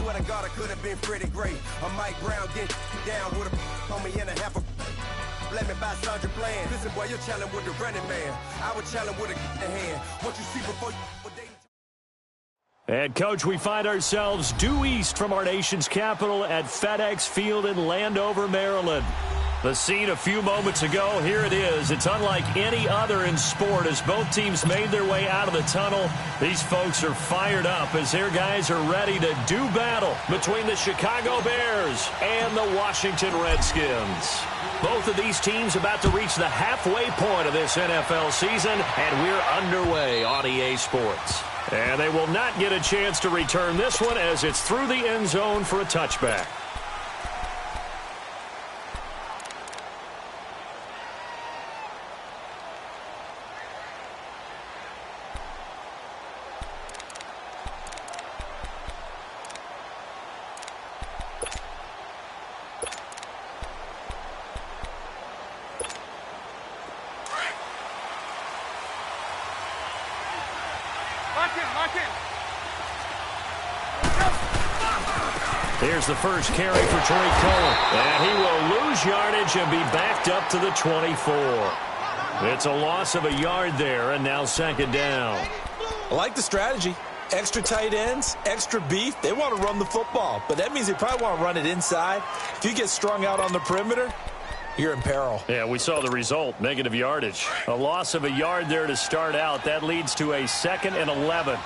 swear to God, I could have been pretty great. A Mike Brown get down with a on me and a half a. Let me buy Sandra playing. Listen, boy, you're challenging with the running man. I would challenge with a hand. What you see before you. And, Coach, we find ourselves due east from our nation's capital at FedEx Field in Landover, Maryland. The scene a few moments ago, here it is. It's unlike any other in sport as both teams made their way out of the tunnel. These folks are fired up as their guys are ready to do battle between the Chicago Bears and the Washington Redskins. Both of these teams about to reach the halfway point of this NFL season, and we're underway on EA Sports. And they will not get a chance to return this one as it's through the end zone for a touchback. Here's the first carry for Tariq Cohen. And he will lose yardage and be backed up to the 24. It's a loss of a yard there, and now second down. I like the strategy. Extra tight ends, extra beef. They want to run the football, but that means they probably want to run it inside. If you get strung out on the perimeter, you're in peril. Yeah, we saw the result, negative yardage. A loss of a yard there to start out. That leads to a 2nd and 11.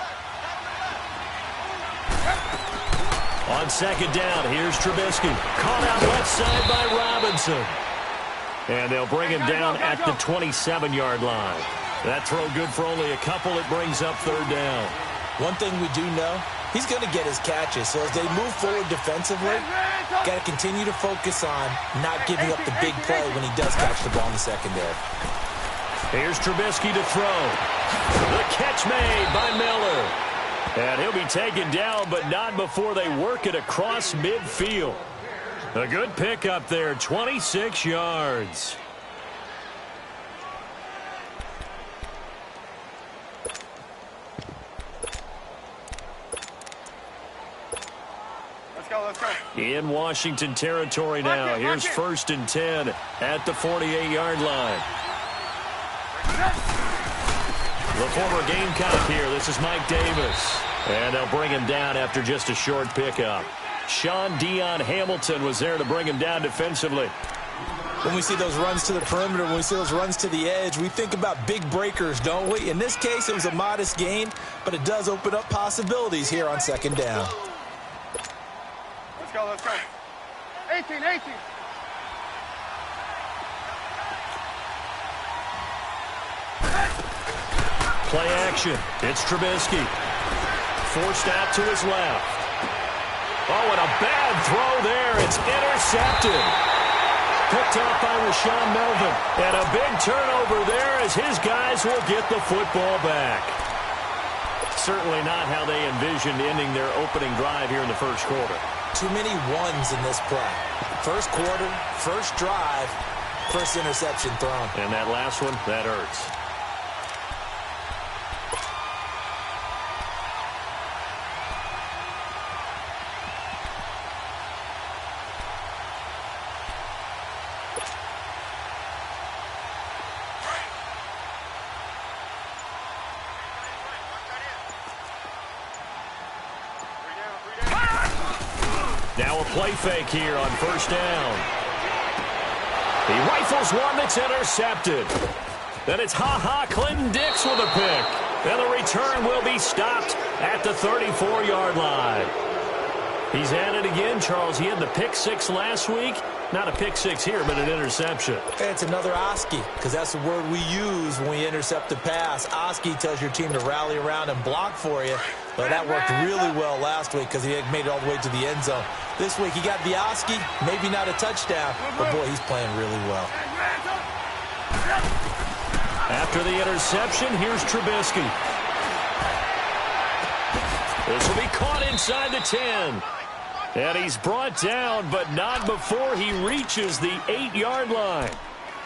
On second down, here's Trubisky. Caught out left side by Robinson. And they'll bring him down at the 27-yard line. That throw good for only a couple. It brings up third down. One thing we do know, he's going to get his catches. So as they move forward defensively, got to continue to focus on not giving up the big play when he does catch the ball in the secondary. Here's Trubisky to throw. The catch made by Miller. And he'll be taken down, but not before they work it across midfield. A good pickup there, 26 yards. Let's go. In Washington territory now. Here's 1st and 10 at the 48-yard line. The former Gamecock here. This is Mike Davis. And they'll bring him down after just a short pickup. Sean Dion Hamilton was there to bring him down defensively. When we see those runs to the perimeter, when we see those runs to the edge, we think about big breakers, don't we? In this case, it was a modest gain, but it does open up possibilities here on second down. Let's go. 18. Play action. It's Trubisky. Forced out to his left. Oh, and a bad throw there. It's intercepted. Picked off by Rashawn Melvin. And a big turnover there as his guys will get the football back. Certainly not how they envisioned ending their opening drive here in the first quarter. Too many ones in this play. First quarter, first drive, first interception thrown. And that last one, that hurts. Now a play fake here on first down. He rifles one that's intercepted. Then it's Clinton Dix with a pick. And the return will be stopped at the 34-yard line. He's at it again, Charles. He had the pick six last week. Not a pick six here, but an interception. It's another Oski, because that's the word we use when we intercept a pass. Oski tells your team to rally around and block for you. But that worked really well last week because he had made it all the way to the end zone. This week he got the Oski, maybe not a touchdown, but boy, he's playing really well. After the interception, here's Trubisky. This will be caught inside the 10. And he's brought down, but not before he reaches the 8-yard line.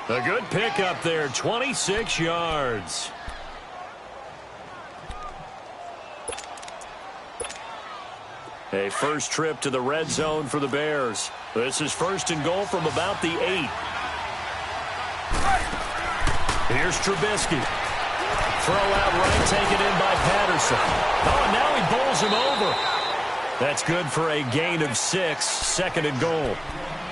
A good pickup there, 26 yards. A first trip to the red zone for the Bears. This is first and goal from about the 8. Here's Trubisky. Throw out right, taken in by Patterson. Oh, and now he bowls him over. That's good for a gain of 6, second and goal.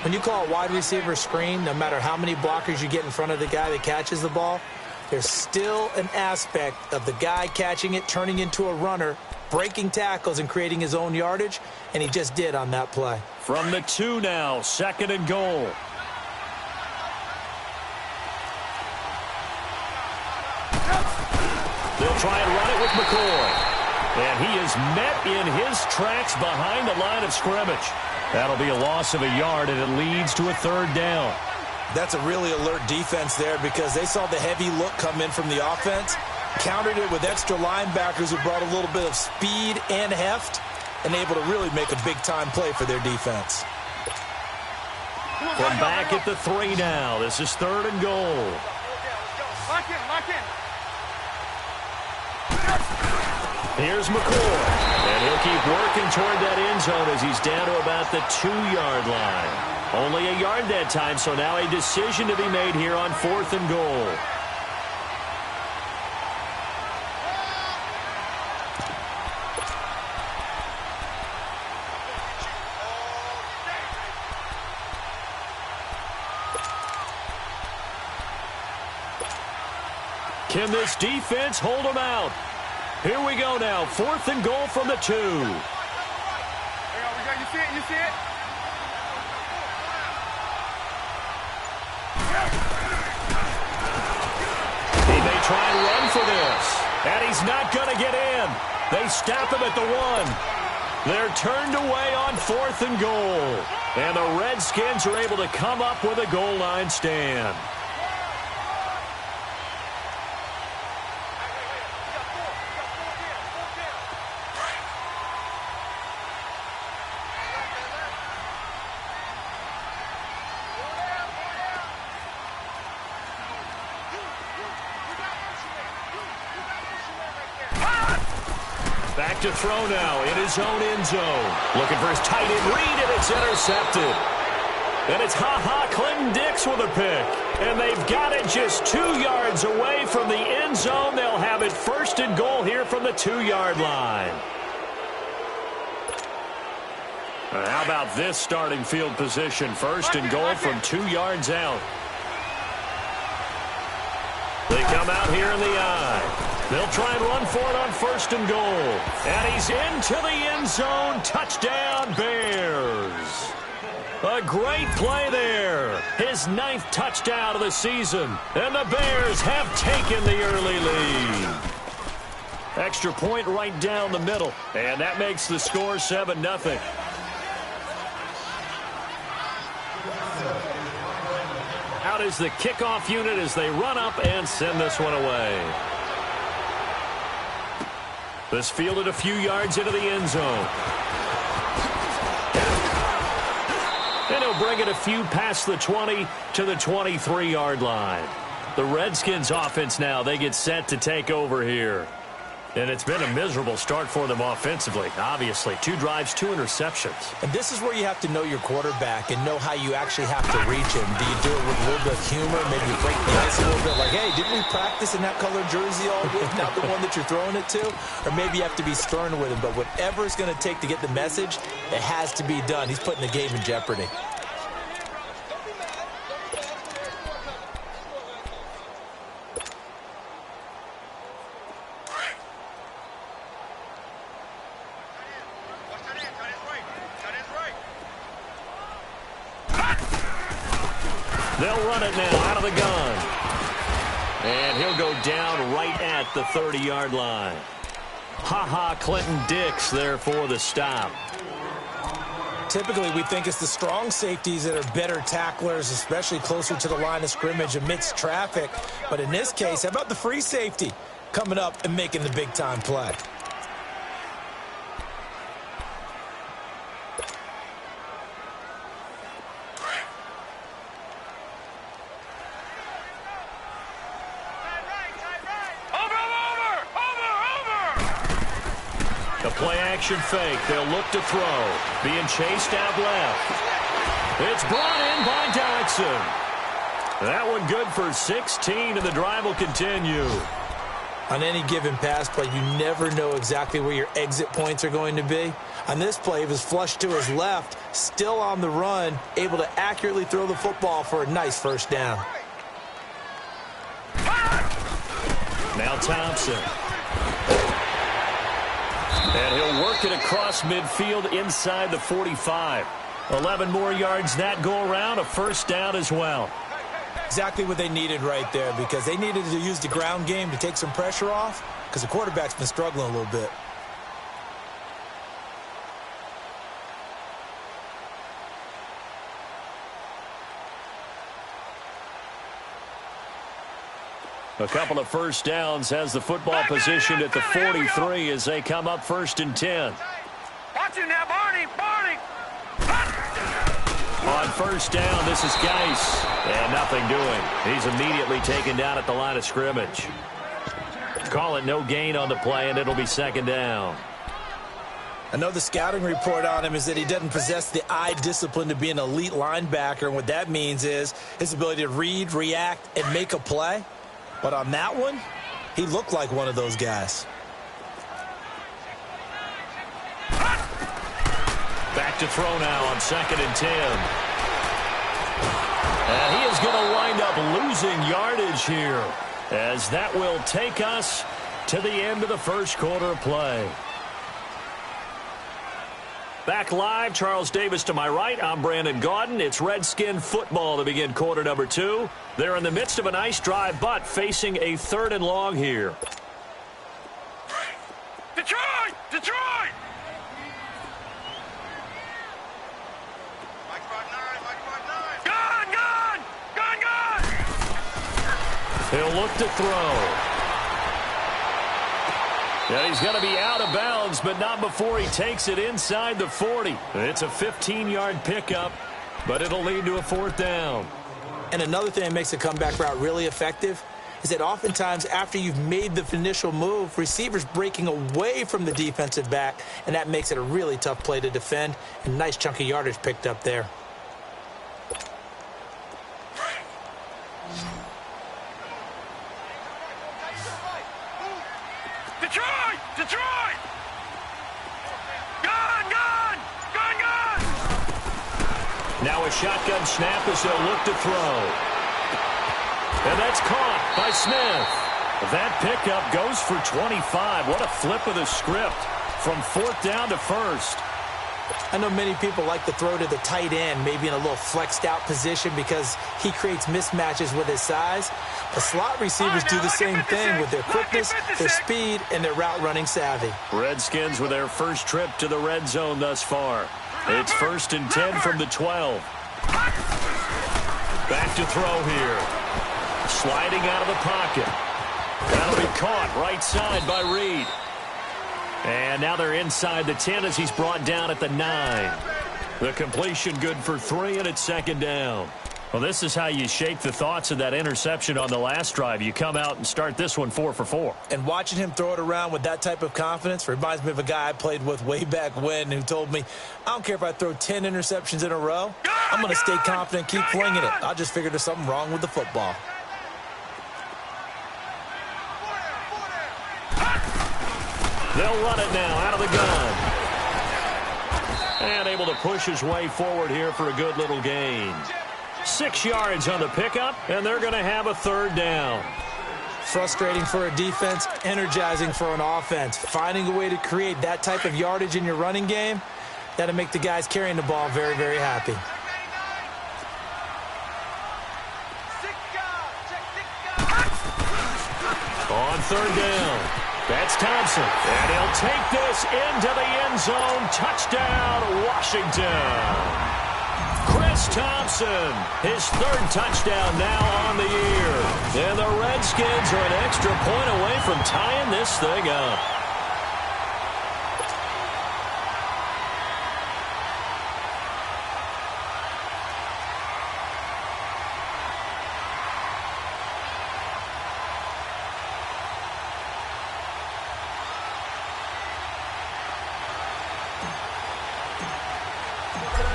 When you call a wide receiver screen, no matter how many blockers you get in front of the guy that catches the ball, there's still an aspect of the guy catching it, turning into a runner, breaking tackles and creating his own yardage, and he just did on that play. From the 2 now, second and goal. They'll try and run it with McCoy. And he is met in his tracks behind the line of scrimmage. That'll be a loss of a yard, and it leads to a third down. That's a really alert defense there because they saw the heavy look come in from the offense, countered it with extra linebackers who brought a little bit of speed and heft, and able to really make a big-time play for their defense. From back at the 3 now, this is third and goal. Lock in, lock in. Here's McCoy, and he'll keep working toward that end zone as he's down to about the 2-yard line. Only a yard that time, so now a decision to be made here on fourth and goal. Can this defense hold them out? Here we go now. Fourth and goal from the 2. Hang on, you see it? You see it? He may try and run for this. And he's not going to get in. They stop him at the 1. They're turned away on fourth and goal. And the Redskins are able to come up with a goal line stand. Back to throw now in his own end zone. Looking for his tight end read, and it's intercepted. And it's Clinton Dix with a pick. And they've got it just 2 yards away from the end zone. They'll have it first and goal here from the 2-yard line. How about this starting field position? First and goal from 2 yards out. They come out here in the eye. They'll try and run for it on first and goal. And he's into the end zone. Touchdown, Bears. A great play there. His 9th touchdown of the season. And the Bears have taken the early lead. Extra point right down the middle. And that makes the score 7-0. Out is the kickoff unit as they run up and send this one away. This fielded a few yards into the end zone. And he'll bring it a few past the 20 to the 23-yard line. The Redskins offense now, they get set to take over here. And it's been a miserable start for them offensively, obviously. 2 drives, 2 interceptions. And this is where you have to know your quarterback and know how you actually have to reach him. Do you do it with a little bit of humor, maybe break the ice a little bit, like, hey, didn't we practice in that colored jersey all week, not the one that you're throwing it to? Or maybe you have to be stern with him. But whatever it's going to take to get the message, it has to be done. He's putting the game in jeopardy. They'll run it now out of the gun. And he'll go down right at the 30-yard line. Clinton Dix there for the stop. Typically, we think it's the strong safeties that are better tacklers, especially closer to the line of scrimmage amidst traffic. But in this case, how about the free safety coming up and making the big-time play? The play play-action fake. They'll look to throw. Being chased out left. It's brought in by Derrickson. That one good for 16, and the drive will continue. On any given pass play, you never know exactly where your exit points are going to be. On this play, he was flushed to his left, still on the run, able to accurately throw the football for a nice first down. Now Thompson. And he'll work it across midfield inside the 45. 11 more yards that go around, a first down as well. Exactly what they needed right there, because they needed to use the ground game to take some pressure off, because the quarterback's been struggling a little bit. A couple of first downs has the football positioned at the 43 as they come up 1st and 10. Watch him now, Barney! Barney! On first down, this is Geis. And nothing doing. He's immediately taken down at the line of scrimmage. Call it no gain on the play, and it'll be 2nd down. I know the scouting report on him is that he doesn't possess the eye discipline to be an elite linebacker, and what that means is his ability to read, react, and make a play. But on that one, he looked like one of those guys. Back to throw now on 2nd and 10. And he is going to wind up losing yardage here, as that will take us to the end of the first quarter of play. Back live, Charles Davis to my right. I'm Brandon Gaudin. It's Redskin football to begin quarter number 2. They're in the midst of a nice drive, but facing a 3rd and long here. Detroit! Detroit! Gun! Gun! Gun! Gun! He'll look to throw. And he's going to be out of bounds, but not before he takes it inside the 40. It's a 15-yard pickup, but it'll lead to a 4th down. And another thing that makes a comeback route really effective is that oftentimes after you've made the initial move, receivers breaking away from the defensive back, and that makes it a really tough play to defend. And nice chunk of yardage picked up there. Detroit! Detroit! Gun! Gun! Gun! Gun! Now a shotgun snap as they'll look to throw. And that's caught by Smith. That pickup goes for 25. What a flip of the script from 4th down to 1st. I know many people like to throw to the tight end, maybe in a little flexed out position because he creates mismatches with his size. The slot receivers do the same thing with their quickness, their speed, and their route running savvy. Redskins with their first trip to the red zone thus far. It's 1st and 10 from the 12. Back to throw here. Sliding out of the pocket. That'll be caught right side by Reed. And now they're inside the 10 as he's brought down at the 9. The completion good for 3, and it's 2nd down. Well, this is how you shake the thoughts of that interception on the last drive. You come out and start this one 4 for 4. And watching him throw it around with that type of confidence reminds me of a guy I played with way back when who told me, I don't care if I throw 10 interceptions in a row. I'm going to stay confident, keep flinging it. I just figured there's something wrong with the football. They'll run it now out of the gun. And able to push his way forward here for a good little gain. 6 yards on the pickup, and they're going to have a 3rd down. Frustrating for a defense, energizing for an offense. Finding a way to create that type of yardage in your running game, that'll make the guys carrying the ball very, very happy. On 3rd down, that's Thompson. And he'll take this into the end zone. Touchdown, Washington. Chris Thompson, his 3rd touchdown now on the year. And the Redskins are an extra point away from tying this thing up.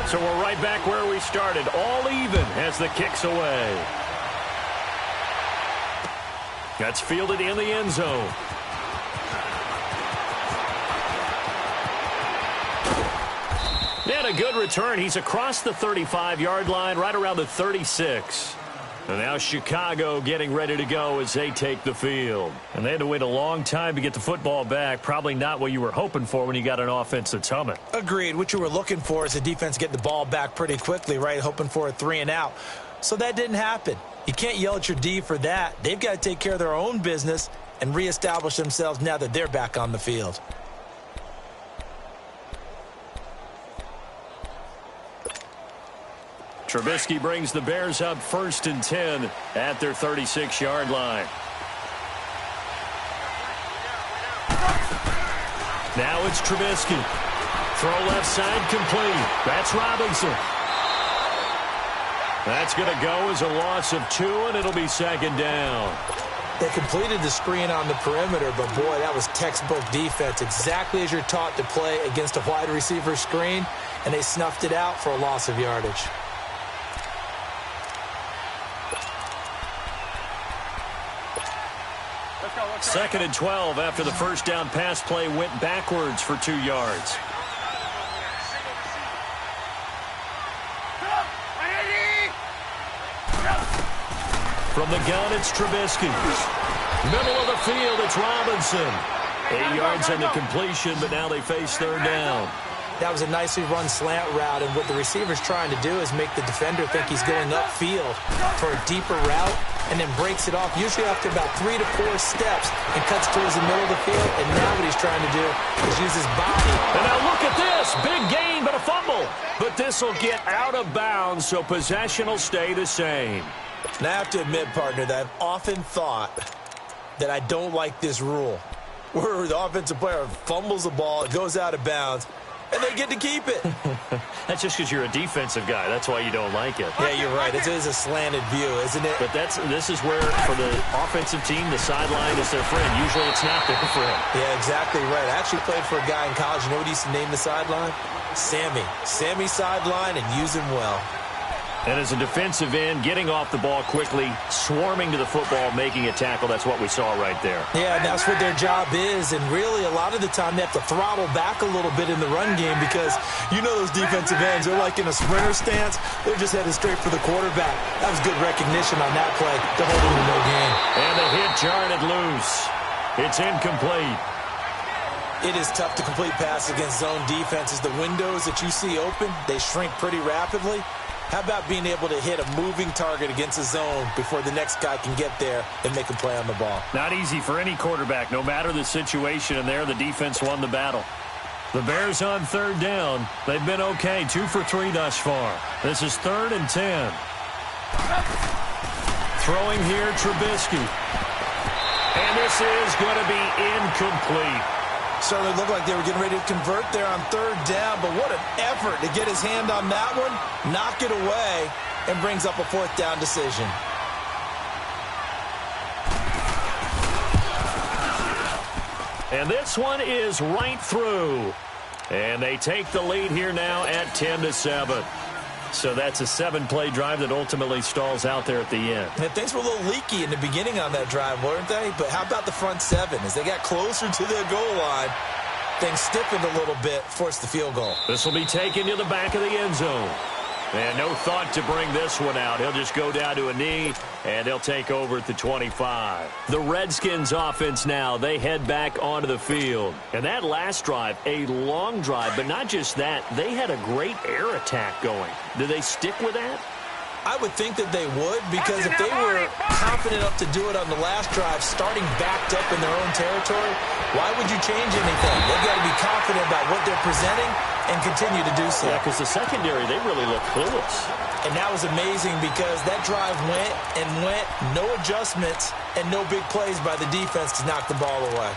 So we're right back where we started, all even as the kick's away. That's fielded in the end zone. And a good return. He's across the 35-yard line, right around the 36. And now Chicago getting ready to go as they take the field. And they had to wait a long time to get the football back. Probably not what you were hoping for when you got an offense that's humming. Agreed. What you were looking for is the defense getting the ball back pretty quickly, right? Hoping for a 3-and-out. So that didn't happen. You can't yell at your D for that. They've got to take care of their own business and reestablish themselves now that they're back on the field. Trubisky brings the Bears up 1st and 10 at their 36-yard line. Now it's Trubisky. Throw left side complete. That's Robinson. That's going to go as a loss of 2, and it'll be 2nd down. They completed the screen on the perimeter, but boy, that was textbook defense. Exactly as you're taught to play against a wide receiver screen, and they snuffed it out for a loss of yardage. Second and 12 after the first down pass play went backwards for 2 yards. From the gun, it's Trubisky. Middle of the field, it's Robinson. 8 yards on the completion, but now they face 3rd down. That was a nicely run slant route, and what the receiver's trying to do is make the defender think he's going upfield for a deeper route, and then breaks it off, usually after about 3 to 4 steps, and cuts towards the middle of the field. And now what he's trying to do is use his body. And now look at this. Big gain, but a fumble. But this will get out of bounds, so possession will stay the same. And I have to admit, partner, that I've often thought that I don't like this rule, where the offensive player fumbles the ball, it goes out of bounds, and they get to keep it. That's just because you're a defensive guy. That's why you don't like it. Yeah, you're right. It is a slanted view, isn't it? But this is where, for the offensive team, the sideline is their friend. Usually it's not their friend. Yeah, exactly right. I actually played for a guy in college. You know what he used to name the sideline? Sammy. Sammy sideline, and use him well. And as a defensive end, getting off the ball quickly, swarming to the football, making a tackle, that's what we saw right there. Yeah, and that's what their job is. And really, a lot of the time, they have to throttle back a little bit in the run game because you know those defensive ends, they're like in a sprinter stance. They're just headed straight for the quarterback. That was good recognition on that play to hold him to no gain. And the hit jarred it loose. It's incomplete. It is tough to complete passes against zone defenses. The windows that you see open, they shrink pretty rapidly. How about being able to hit a moving target against a zone before the next guy can get there and make a play on the ball? Not easy for any quarterback, no matter the situation, and there the defense won the battle. The Bears on 3rd down. They've been okay, 2 for 3 thus far. This is 3rd and 10. Throwing here, Trubisky. And this is going to be incomplete. Certainly looked like they were getting ready to convert there on 3rd down, but what an effort to get his hand on that one, knock it away, and brings up a 4th down decision. And this one is right through. And they take the lead here now at 10-7. So that's a 7-play drive that ultimately stalls out there at the end. And things were a little leaky in the beginning on that drive, weren't they? But how about the front 7? As they got closer to the goal line, things stiffened a little bit, forced the field goal. This will be taken to the back of the end zone. And no thought to bring this one out. He'll just go down to a knee, and they'll take over at the 25. The Redskins offense now, they head back onto the field. And that last drive, a long drive, but not just that, they had a great air attack going. Do they stick with that? I would think that they would, because if they were confident enough to do it on the last drive, starting backed up in their own territory, why would you change anything? They've got to be confident about what they're presenting and continue to do so. Yeah, because the secondary, they really look clueless. And that was amazing because that drive went and went, no adjustments and no big plays by the defense to knock the ball away.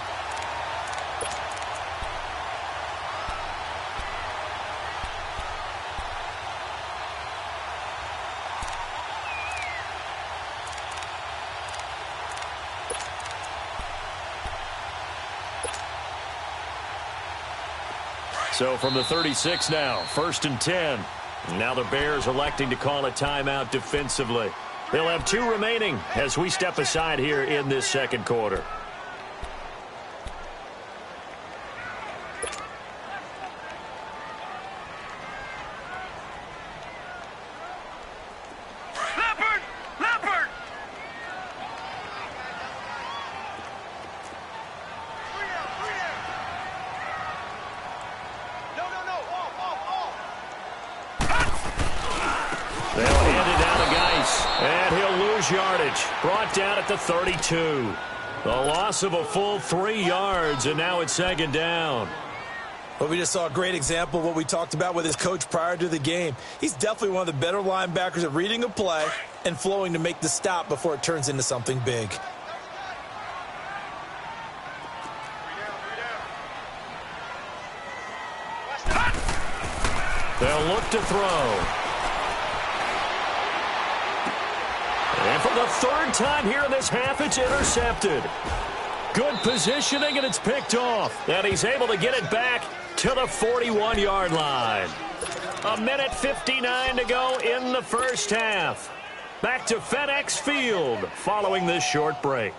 So from the 36 now, 1st and 10. Now the Bears electing to call a timeout defensively. They'll have 2 remaining as we step aside here in this second quarter. Yardage brought down at the 32. The loss of a full 3 yards, and now it's 2nd down. Well, we just saw a great example of what we talked about with his coach prior to the game. He's definitely one of the better linebackers at reading a play and flowing to make the stop before it turns into something big. They'll look to throw. And for the 3rd time here in this half, it's intercepted. Good positioning, and it's picked off. And he's able to get it back to the 41-yard line. 1:59 to go in the first half. Back to FedEx Field following this short break.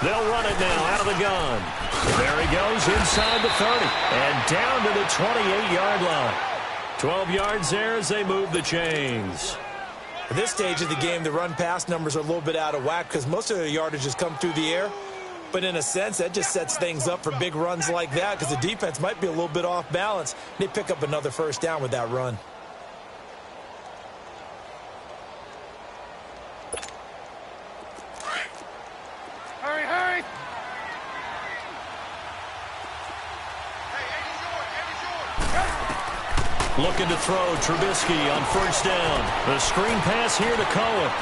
They'll run it now out of the gun. There he goes inside the 30 and down to the 28-yard line. 12 yards there as they move the chains. At this stage of the game, the run-pass numbers are a little bit out of whack because most of the yardage has come through the air. But in a sense, that just sets things up for big runs like that because the defense might be a little bit off balance. They pick up another first down with that run. Looking to throw Trubisky on 1st down. The screen pass here to Cohen.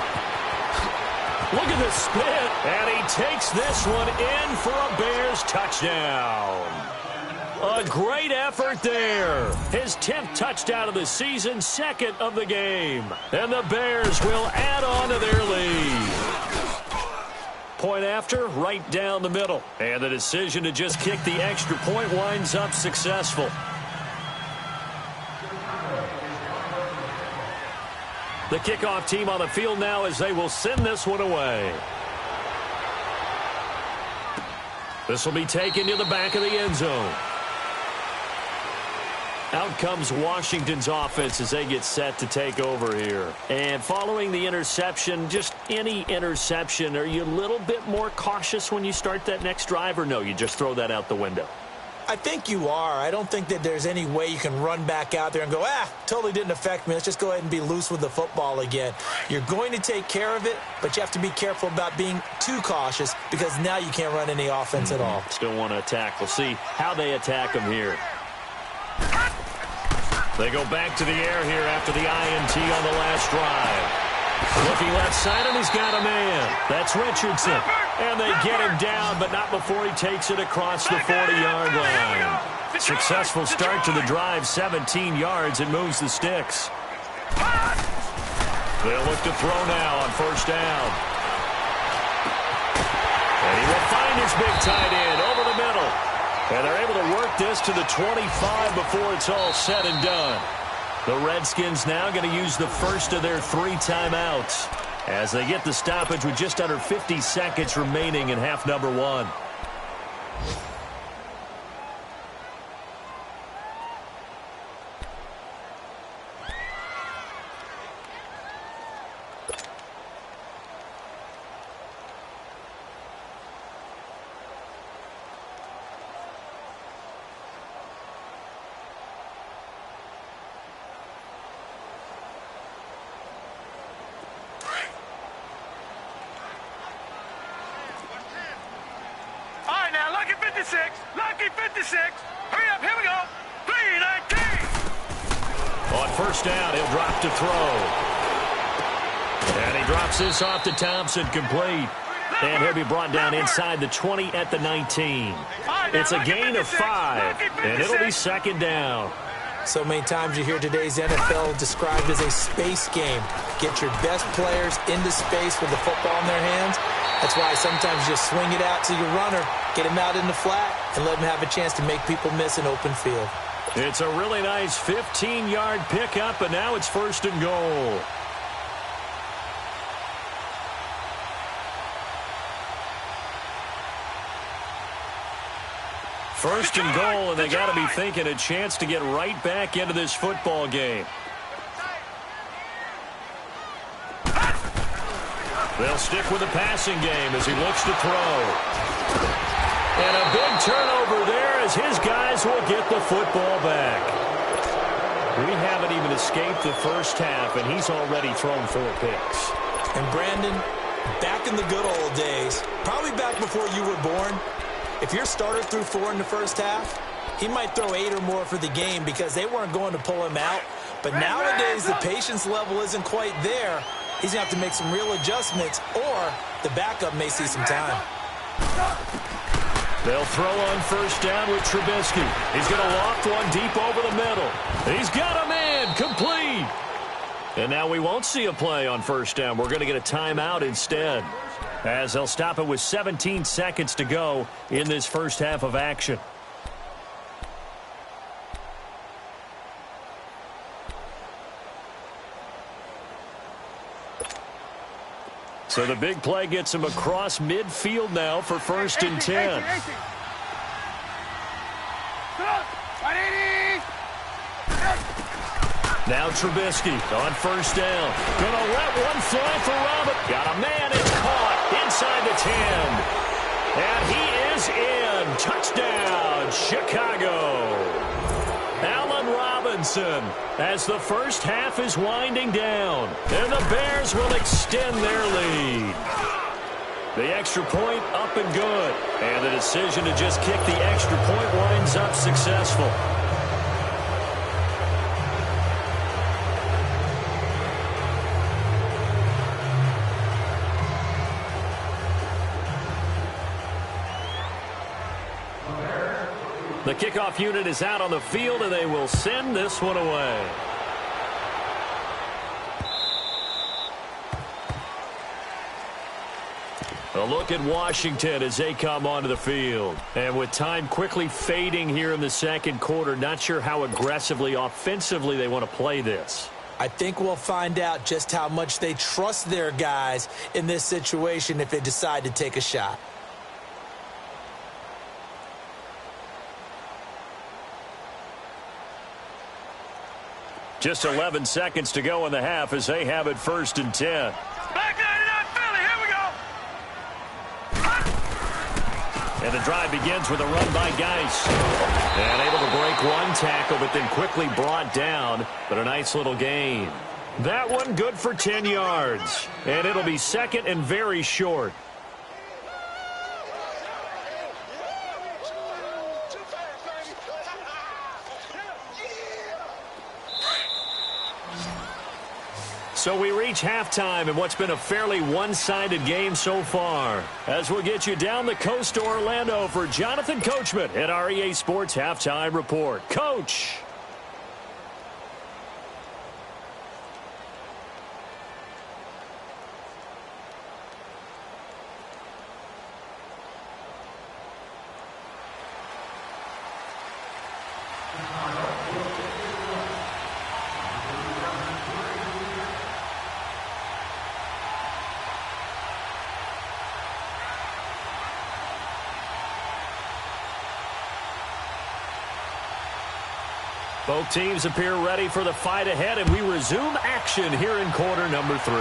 Look at the spin. And he takes this one in for a Bears touchdown. A great effort there. His 10th touchdown of the season, 2nd of the game. And the Bears will add on to their lead. Point after, right down the middle. And the decision to just kick the extra point winds up successful. The kickoff team on the field now as they will send this one away. This will be taken to the back of the end zone. Out comes Washington's offense as they get set to take over here. And following the interception, just any interception, are you a little bit more cautious when you start that next drive, or no, you just throw that out the window? I think you are. I don't think that there's any way you can run back out there and go, totally didn't affect me. Let's just go ahead and be loose with the football again. You're going to take care of it, but you have to be careful about being too cautious because now you can't run any offense at all. Still want to attack. We'll see how they attack them here. They go back to the air here after the INT on the last drive. Looking left side, and he's got a man. That's Richardson. And they get him down, but not before he takes it across the 40-yard line. Successful start to the drive, 17 yards. It moves the sticks. They'll look to throw now on 1st down. And he will find his big tight end over the middle. And they're able to work this to the 25 before it's all said and done. The Redskins now going to use the first of their 3 timeouts as they get the stoppage with just under 50 seconds remaining in half number 1. 56. Lucky 56. Hurry up. Here we go. 319. On first down, he'll drop to throw. And he drops this off to Thompson, complete. And he'll be brought down inside the 20 at the 19. It's a gain of 5, and it'll be second down. So many times you hear today's NFL described as a space game. Get your best players into space with the football in their hands. That's why sometimes you just swing it out to your runner, get him out in the flat, and let him have a chance to make people miss an open field. It's a really nice 15-yard pickup, and now it's first and goal. First and goal, and they got to be thinking a chance to get right back into this football game. They'll stick with the passing game as he looks to throw. And a big turnover there as his guys will get the football back. We haven't even escaped the first half, and he's already thrown 4 picks. And Brandon, back in the good old days, probably back before you were born, if your starter threw 4 in the first half, he might throw 8 or more for the game because they weren't going to pull him out. But nowadays, the patience level isn't quite there. He's going to have to make some real adjustments, or the backup may see some time. They'll throw on first down with Trubisky. He's going to loft one deep over the middle. He's got a man, complete. And now we won't see a play on first down. We're going to get a timeout instead, as they'll stop it with 17 seconds to go in this first half of action. So the big play gets him across midfield now for first and 10. Now Trubisky on first down. Gonna let one fly for Robert. Got a man, it's caught inside the 10. And he is in. Touchdown, Chicago. Allen Robinson, as the first half is winding down, and the Bears will extend their lead. The extra point up and good, and the decision to just kick the extra point winds up successful. The kickoff unit is out on the field, and they will send this one away. A look at Washington as they come onto the field. And with time quickly fading here in the second quarter, not sure how aggressively, offensively they want to play this. I think we'll find out just how much they trust their guys in this situation if they decide to take a shot. Just 11 seconds to go in the half as they have it first and 10. Back 99 Philly, here we go. And the drive begins with a run by Geis. And able to break one tackle, but then quickly brought down. But a nice little gain. That one good for 10 yards. And it'll be second and very short. So we reach halftime in what's been a fairly one-sided game so far. As we'll get you down the coast to Orlando for Jonathan Coachman at our EA Sports Halftime Report. Coach. Both teams appear ready for the fight ahead, and we resume action here in quarter number 3.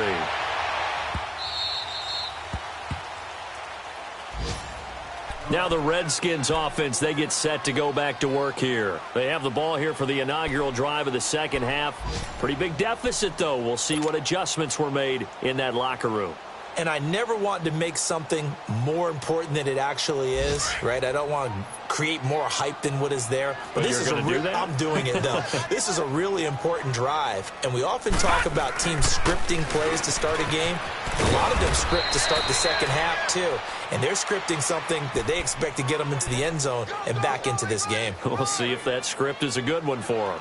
Now the Redskins offense, they get set to go back to work here. They have the ball here for the inaugural drive of the second half. Pretty big deficit, though. We'll see what adjustments were made in that locker room. And I never want to make something more important than it actually is, right? I don't want to create more hype than what is there. But this is I'm doing it, though. This is a really important drive. And we often talk about teams scripting plays to start a game. A lot of them script to start the second half, too. And they're scripting something that they expect to get them into the end zone and back into this game. We'll see if that script is a good one for them.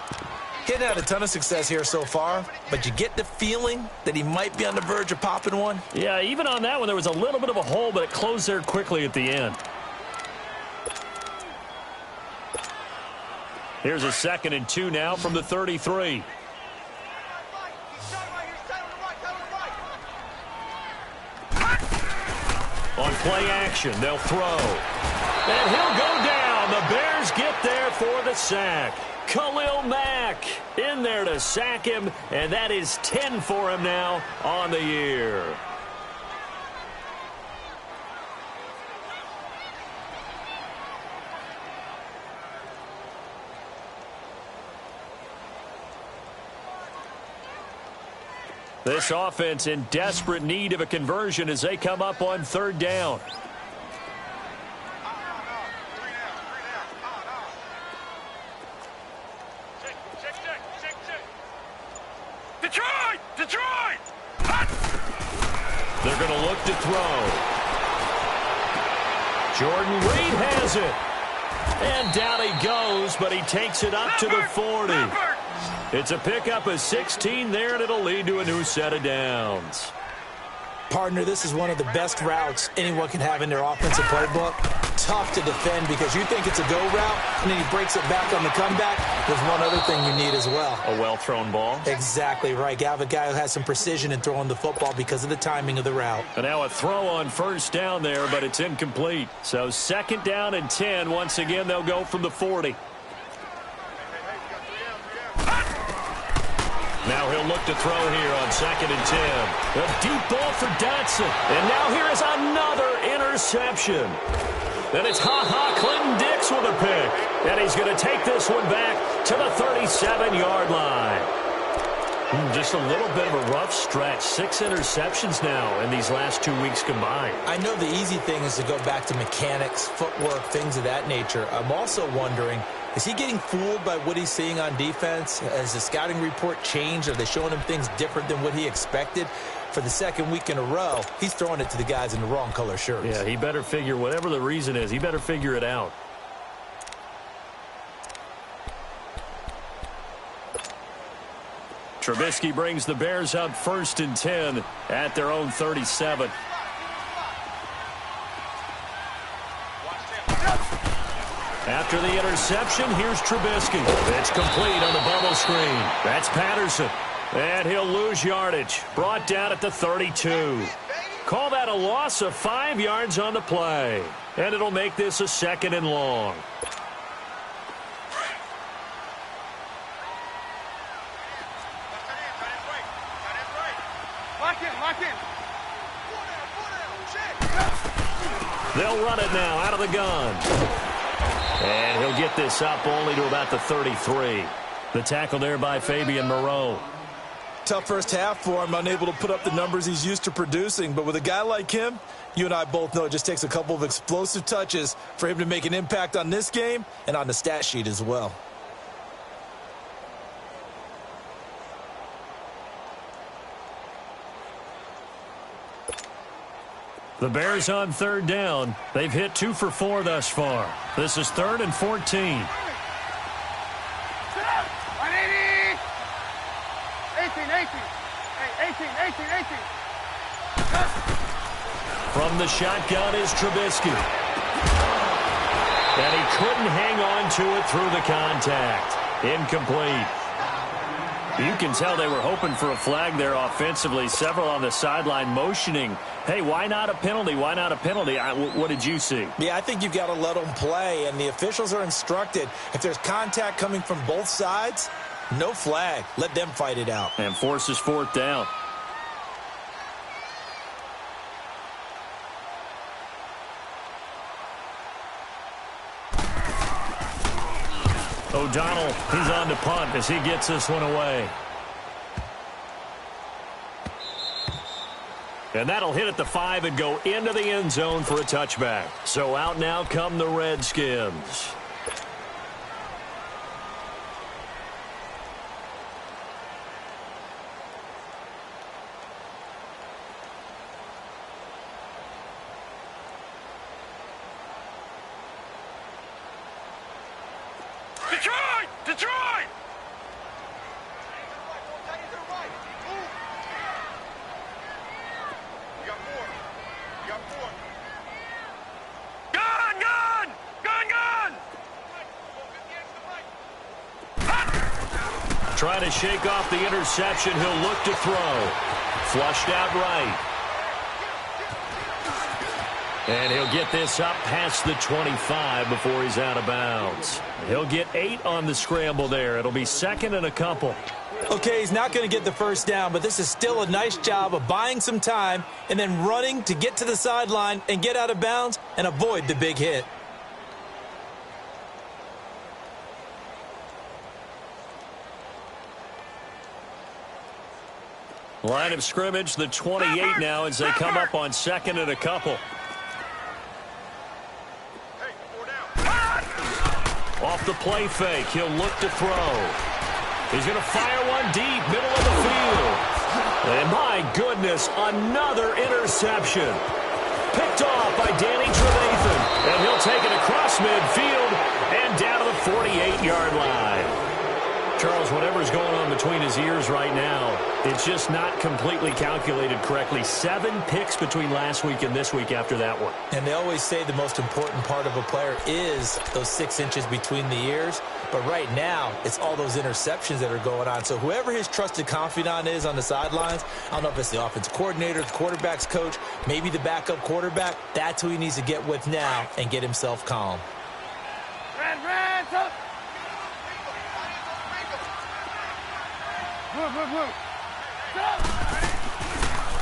Getting had a ton of success here so far, but you get the feeling that he might be on the verge of popping one. Yeah, even on that one, there was a little bit of a hole, but it closed there quickly at the end. Here's a 2nd and 2 now from the 33. On play action, they'll throw. And he'll go down. The Bears get there for the sack. Khalil Mack in there to sack him, and that is 10 for him now on the year. This offense in desperate need of a conversion as they come up on 3rd down. Detroit! They're going to look to throw. Jordan Reed has it. And down he goes, but he takes it up to the 40. It's a pickup of 16 there, and it'll lead to a new set of downs. Partner, this is one of the best routes anyone can have in their offensive playbook. Tough to defend because you think it's a go route, and then he breaks it back on the comeback. There's one other thing you need as well. A well-thrown ball. Exactly right. You have a guy who has some precision in throwing the football because of the timing of the route. And now a throw on 1st down there, but it's incomplete. So 2nd down and 10. Once again, they'll go from the 40. Now he'll look to throw here on 2nd and 10. A deep ball for Dotson. And now here is another interception. And it's Clinton Dix with a pick. And he's going to take this one back to the 37-yard line. Just a little bit of a rough stretch. 6 interceptions now in these last 2 weeks combined. I know the easy thing is to go back to mechanics, footwork, things of that nature. I'm also wondering, is he getting fooled by what he's seeing on defense? Has the scouting report changed? Are they showing him things different than what he expected? For the 2nd week in a row, he's throwing it to the guys in the wrong color shirts. Yeah, he better figure, whatever the reason is, he better figure it out. Trubisky brings the Bears up 1st and 10 at their own 37. After the interception, here's Trubisky. It's complete on the bubble screen. That's Patterson. And he'll lose yardage. Brought down at the 32. Call that a loss of 5 yards on the play. And it'll make this a 2nd and long. They'll run it now out of the gun. And he'll get this up only to about the 33. The tackle there by Fabian Moreau. Tough first half for him, unable to put up the numbers he's used to producing. But with a guy like him, you and I both know it just takes a couple of explosive touches for him to make an impact on this game and on the stat sheet as well. The Bears on 3rd down. They've hit 2 for 4 thus far. This is 3rd and 14. 18. From the shotgun is Trubisky. And he couldn't hang on to it through the contact. Incomplete. You can tell they were hoping for a flag there offensively. Several on the sideline motioning, hey, why not a penalty? Why not a penalty? What did you see? Yeah, I think you've got to let them play, and the officials are instructed. If there's contact coming from both sides, no flag. Let them fight it out. And forces 4th down. O'Donnell, he's on to punt as he gets this one away. And that'll hit at the 5 and go into the end zone for a touchback. So out now come the Redskins. Detroit! Detroit! Gun! Gun! Gun! Gun! Trying to shake off the interception. He'll look to throw. Flushed out right. And he'll get this up past the 25 before he's out of bounds. He'll get 8 on the scramble there. It'll be second and a couple. Okay, he's not going to get the first down, but this is still a nice job of buying some time and then running to get to the sideline and get out of bounds and avoid the big hit. Line of scrimmage, the 28 now as they come up on second and a couple. Off the play fake, he'll look to throw. He's going to fire one deep, middle of the field. And my goodness, another interception. Picked off by Danny Trevathan. And he'll take it across midfield and down to the 48-yard line. Charles, whatever's going on between his ears right now, it's just not completely calculated correctly. 7 picks between last week and this week after that one. And they always say the most important part of a player is those 6 inches between the ears. But right now, it's all those interceptions that are going on. So whoever his trusted confidant is on the sidelines, I don't know if it's the offensive coordinator, the quarterback's coach, maybe the backup quarterback, that's who he needs to get with now and get himself calm.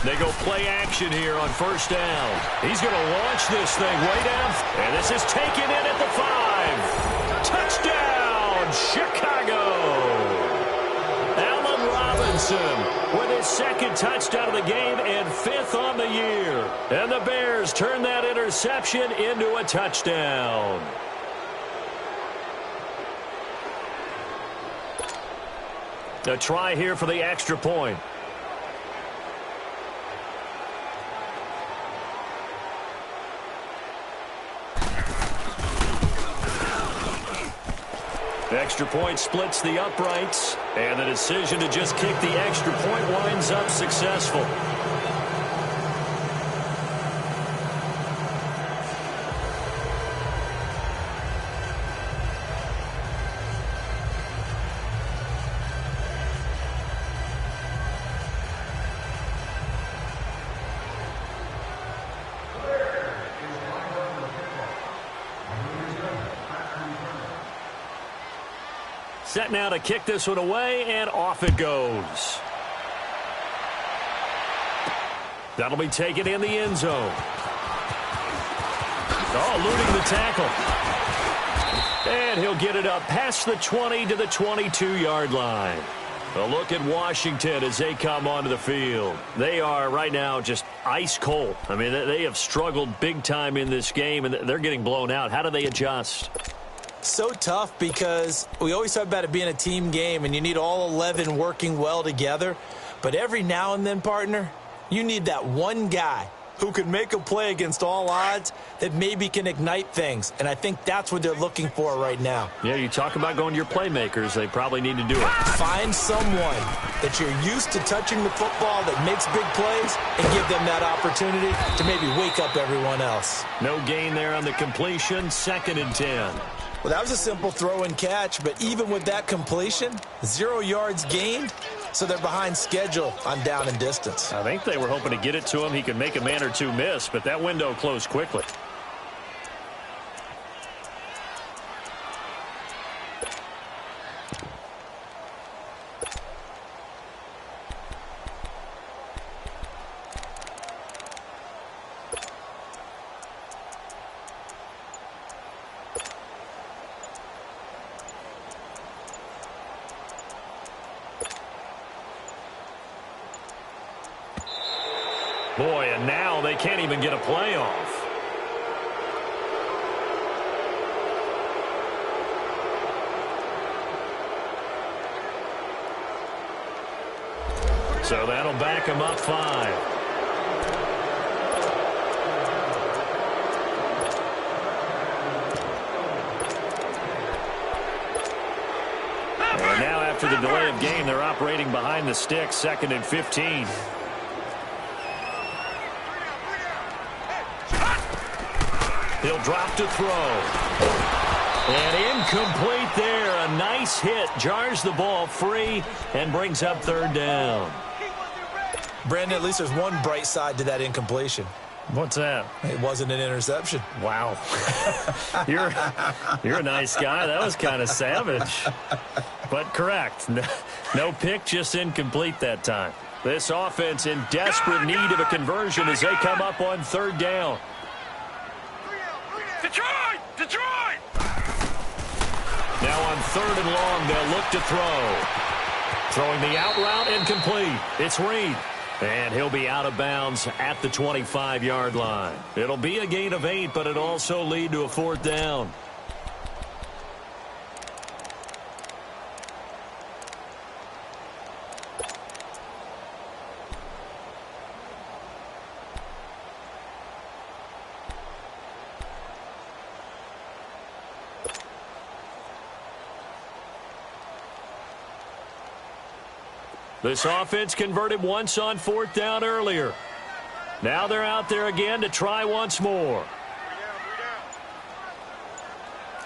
They go play action here on first down. He's going to launch this thing way down. And this is taken in at the 5. Touchdown, Chicago. Allen Robinson with his second touchdown of the game and 5th on the year. And the Bears turn that interception into a touchdown. A try here for the extra point. Extra point splits the uprights, and the decision to just kick the extra point winds up successful. Set now to kick this one away, and off it goes. That'll be taken in the end zone. Oh, eluding the tackle. And he'll get it up past the 20 to the 22-yard line. A look at Washington as they come onto the field. They are right now just ice cold. I mean, they have struggled big time in this game, and they're getting blown out. How do they adjust? So tough because we always talk about it being a team game and you need all 11 working well together. But every now and then, partner, you need that one guy who can make a play against all odds that maybe can ignite things. And I think that's what they're looking for right now. Yeah, you talk about going to your playmakers. They probably need to do it. Find someone that you're used to touching the football that makes big plays and give them that opportunity to maybe wake up everyone else. No gain there on the completion. 2nd and 10. Well, that was a simple throw and catch, but even with that completion, 0 yards gained, so they're behind schedule on down and distance. I think they were hoping to get it to him. He could make a man or two miss, but that window closed quickly. Boy, and now they can't even get a playoff. So that'll back him up 5. And now after the delay of game, they're operating behind the sticks, 2nd and 15. He'll drop to throw. And incomplete there. A nice hit. Jars the ball free and brings up 3rd down. Brandon, at least there's one bright side to that incompletion. What's that? It wasn't an interception. Wow. You're a nice guy. That was kind of savage. But correct. No pick, just incomplete that time. This offense in desperate need of a conversion as they come up on 3rd down. Detroit! Detroit! Now on 3rd and long, they'll look to throw. Throwing the out route incomplete. It's Reed. And he'll be out of bounds at the 25-yard line. It'll be a gain of 8, but it'll also lead to a 4th down. This offense converted once on 4th down earlier. Now they're out there again to try once more.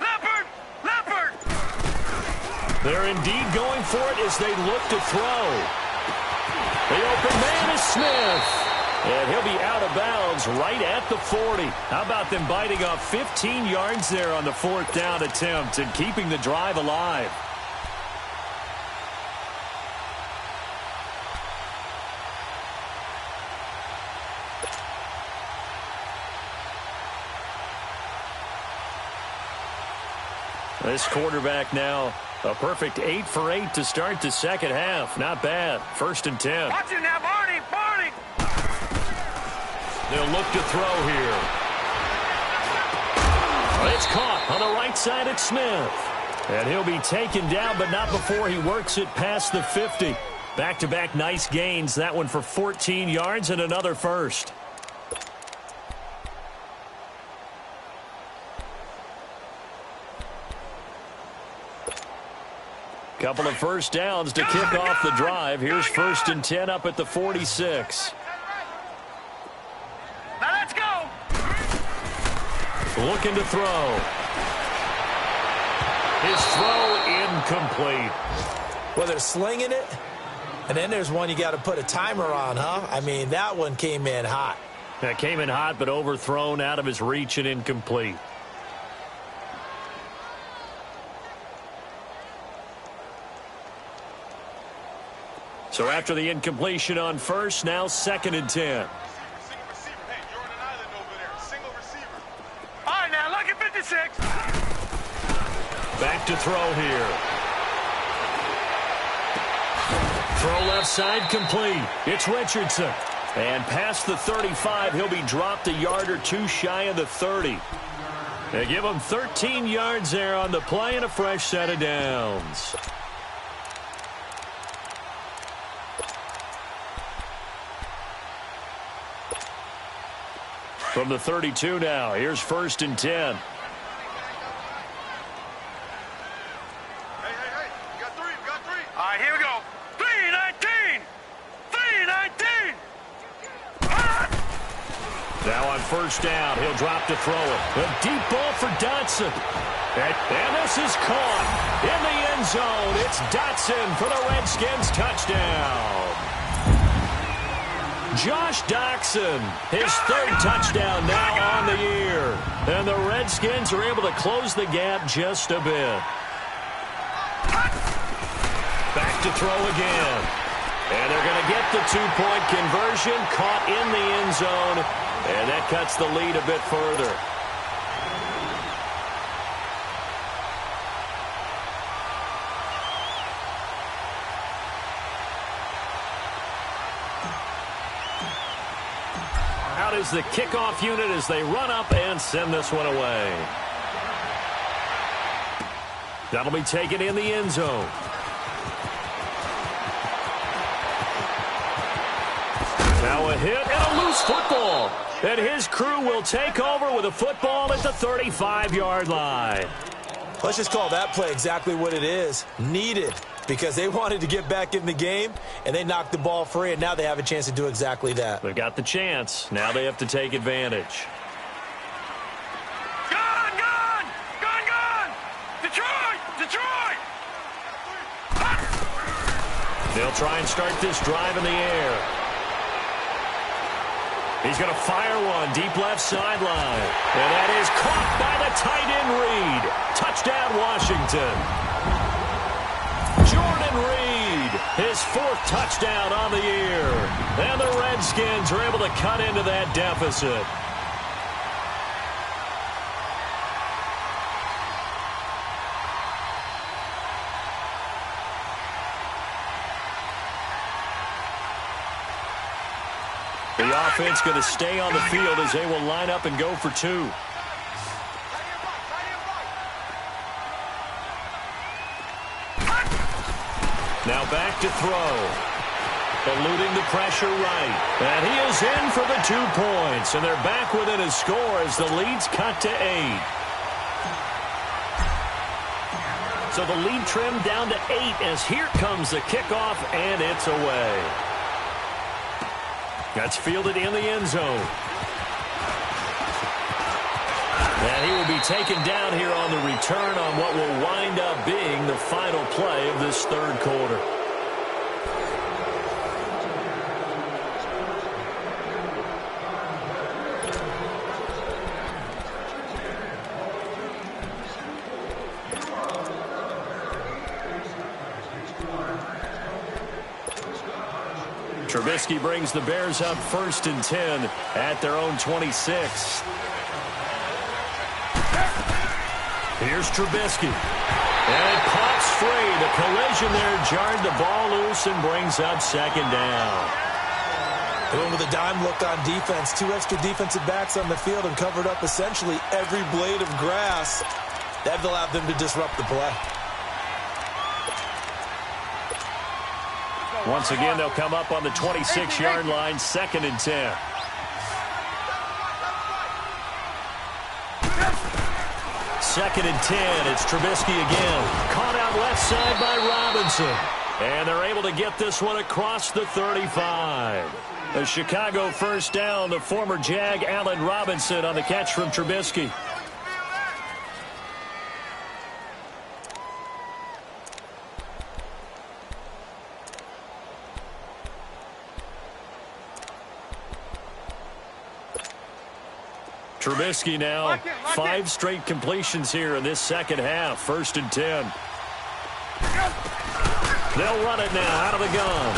Leopard! Leopard! They're indeed going for it as they look to throw. The open man is Smith. And he'll be out of bounds right at the 40. How about them biting off 15 yards there on the 4th down attempt and keeping the drive alive? This quarterback now, a perfect 8 for 8 to start the second half. Not bad. 1st and 10. Watch it now, Barney! Barney! They'll look to throw here. It's caught on the right side at Smith. And he'll be taken down, but not before he works it past the 50. Back-to-back nice gains. That one for 14 yards and another first. Couple of first downs to kick off the drive. Here's 1st and 10 up at the 46. Now let's go! Looking to throw. His throw incomplete. Well, they're slinging it, and then there's one you got to put a timer on, huh? I mean, that one came in hot. That came in hot, but overthrown out of his reach and incomplete. So after the incompletion on 1st, now 2nd and 10. All right, now, look at 56. Back to throw here. Throw left side complete. It's Richardson. And past the 35, he'll be dropped a yard or 2 shy of the 30. They give him 13 yards there on the play and a fresh set of downs. From the 32 now, here's 1st and 10. Hey, you got 3, you got 3. All right, here we go. 3-19! 3-19! Now on 1st down, he'll drop to throw it. A deep ball for Dotson. And this is caught in the end zone. It's Dotson for the Redskins touchdown. Josh Doctson, his 3rd touchdown now on the year. And the Redskins are able to close the gap just a bit. Back to throw again. And they're going to get the 2-point conversion, caught in the end zone. And that cuts the lead a bit further. is the kickoff unit as they run up and send this one away. That'll be taken in the end zone. Now a hit and a loose football. And his crew will take over with a football at the 35-yard line. Let's just call that play exactly what it is. Needed. Because they wanted to get back in the game, and they knocked the ball free, and now they have a chance to do exactly that. They've got the chance. Now they have to take advantage. Gone, gone! Gone, gone! Detroit! Detroit! They'll try and start this drive in the air. He's going to fire one deep left sideline. And that is caught by the tight end Reed. Touchdown, Washington. Jordan Reed, his 4th touchdown on the year. And the Redskins are able to cut into that deficit. The offense going to stay on the field as they will line up and go for 2. Now back to throw. Eluding the pressure right. And he is in for the 2 points. And they're back within a score as the lead's cut to 8. So the lead trimmed down to 8 as here comes the kickoff, and it's away. That's fielded in the end zone. And he will be taken down here on the return on what will wind up being the final play of this 3rd quarter. Trubisky brings the Bears up 1st and 10 at their own 26. Here's Trubisky. And it pops free. The collision there jarred the ball loose and brings up 2nd down. Going with a dime look on defense. 2 extra defensive backs on the field and covered up essentially every blade of grass. That allowed them to disrupt the play. Once again, they'll come up on the 26-yard line, 2nd and 10. Second and 10. It's Trubisky again. Caught out left side by Robinson. And they're able to get this one across the 35. A Chicago first down. The former Jag, Allen Robinson, on the catch from Trubisky. Trubisky now, 5 straight completions here in this second half. 1st and 10. They'll run it now out of the gun.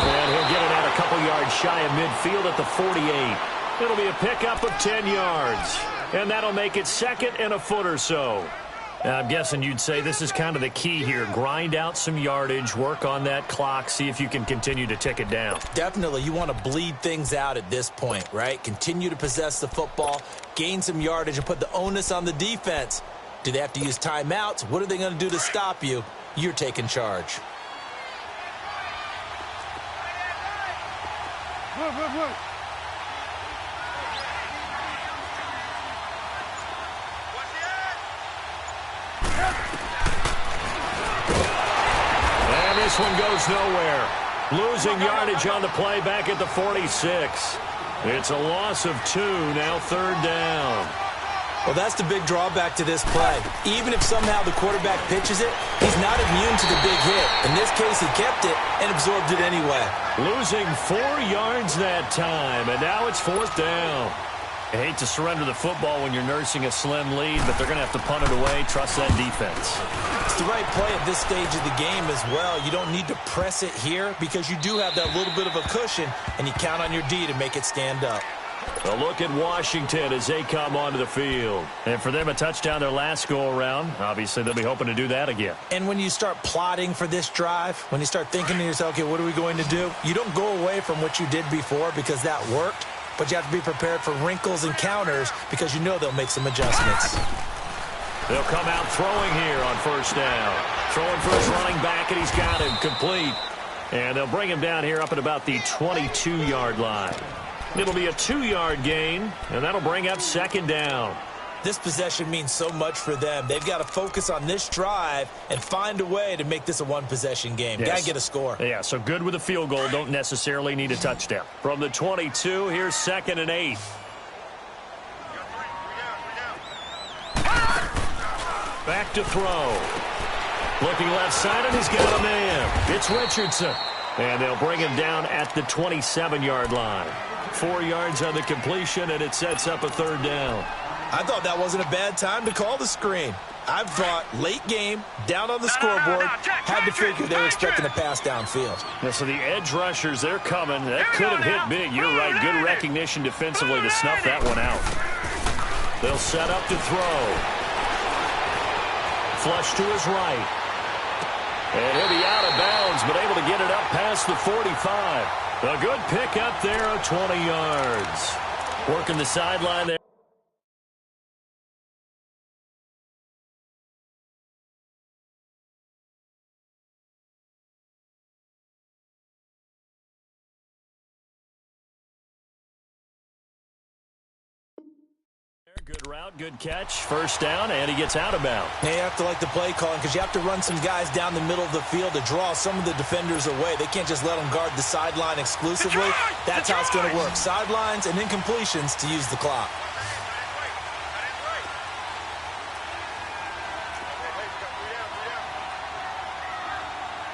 And he'll get it out a couple yards shy of midfield at the 48. It'll be a pickup of 10 yards. And that'll make it 2nd and a foot or so. Now, I'm guessing you'd say this is kind of the key here. Grind out some yardage, work on that clock, see if you can continue to tick it down. Definitely. You want to bleed things out at this point, right? Continue to possess the football, gain some yardage, and put the onus on the defense. Do they have to use timeouts? What are they going to do to stop you? You're taking charge. This one goes nowhere. Losing yardage on the play back at the 46. It's a loss of 2, now 3rd down. Well, that's the big drawback to this play. Even if somehow the quarterback pitches it, he's not immune to the big hit. In this case, he kept it and absorbed it anyway. Losing 4 yards that time, and now it's 4th down. I hate to surrender the football when you're nursing a slim lead, but they're going to have to punt it away. Trust that defense. It's the right play at this stage of the game as well. You don't need to press it here because you do have that little bit of a cushion, and you count on your D to make it stand up. A look at Washington as they come onto the field. And for them, a touchdown their last go-around. Obviously, they'll be hoping to do that again. And when you start plotting for this drive, when you start thinking to yourself, okay, what are we going to do? You don't go away from what you did before because that worked. but you have to be prepared for wrinkles and counters because you know they'll make some adjustments. They'll come out throwing here on first down. Throwing for his running back, and he's got him complete. And they'll bring him down here up at about the 22-yard line. It'll be a 2-yard gain, and that'll bring up second down. This possession means so much for them. They've got to focus on this drive and find a way to make this a one-possession game. Yes. Got to get a score. Yeah, so good with a field goal. Don't necessarily need a touchdown. From the 22, here's 2nd and 8. Back to throw. Looking left side, and he's got a man. It's Richardson. And they'll bring him down at the 27-yard line. 4 yards on the completion, and it sets up a 3rd down. I thought that wasn't a bad time to call the screen. I thought late game, down on the scoreboard, had to figure they were expecting a pass downfield. Yeah, so the edge rushers, they're coming. That could have hit big. You're right. Good recognition defensively to snuff that one out. They'll set up to throw. Flush to his right. And he'll be out of bounds, but able to get it up past the 45. A good pickup there of 20 yards. Working the sideline there. Good route, good catch, first down, and he gets out of bounds. Now you have to like the play calling because you have to run some guys down the middle of the field to draw some of the defenders away. They can't just let them guard the sideline exclusively. That's how it's going to work. Sidelines and incompletions to use the clock.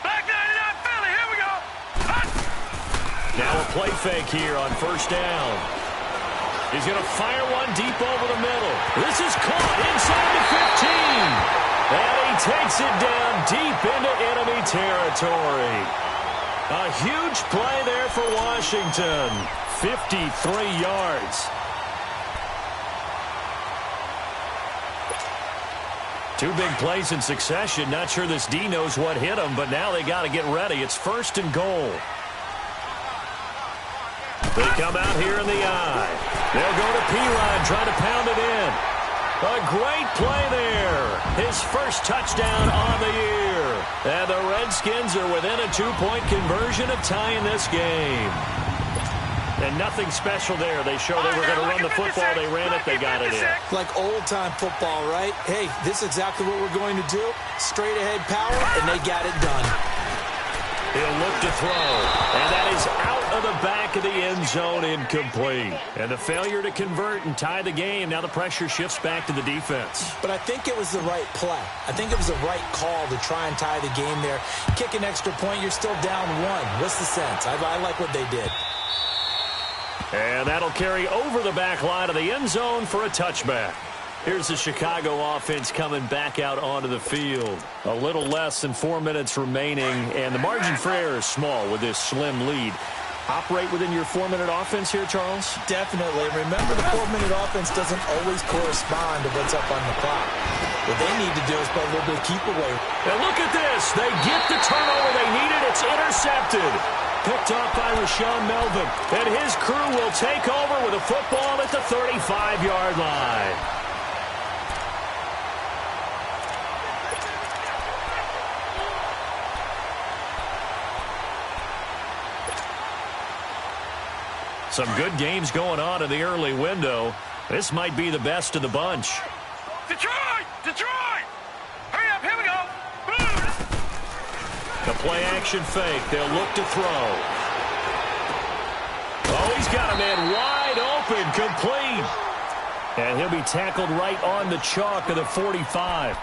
Back 99 Philly, here we go. Now a play fake here on first down. He's going to fire one deep over the middle. This is caught inside the 15. And he takes it down deep into enemy territory. A huge play there for Washington. 53 yards. Two big plays in succession. Not sure this D knows what hit him, but now they got to get ready. It's 1st and goal. They come out here in the eye. They'll go to P-Line, try to pound it in. A great play there. His first touchdown on the year. And the Redskins are within a 2-point conversion of tying this game. And nothing special there. They showed they were going to run the football. They ran it. They got it in. Like old-time football, right? Hey, this is exactly what we're going to do. Straight-ahead power, and they got it done. He'll look to throw, and that is out of the back of the end zone, incomplete. And the failure to convert and tie the game, now the pressure shifts back to the defense. But I think it was the right play. I think it was the right call to try and tie the game there. Kick an extra point, you're still down 1. What's the sense? I like what they did. And that'll carry over the back line of the end zone for a touchback. Here's the Chicago offense coming back out onto the field. A little less than 4 minutes remaining, and the margin for error is small with this slim lead. Operate within your 4-minute offense here, Charles? Definitely. Remember, the 4-minute offense doesn't always correspond to what's up on the clock. What they need to do is play a little bit of keep away. And look at this. They get the turnover they needed. It's intercepted. Picked off by Rashawn Melvin. And his crew will take over with a football at the 35-yard line. Some good games going on in the early window. This might be the best of the bunch. Detroit! Detroit! Hurry up, here we go! The play action fake. They'll look to throw. Oh, he's got a man wide open, complete. And he'll be tackled right on the chalk of the 45.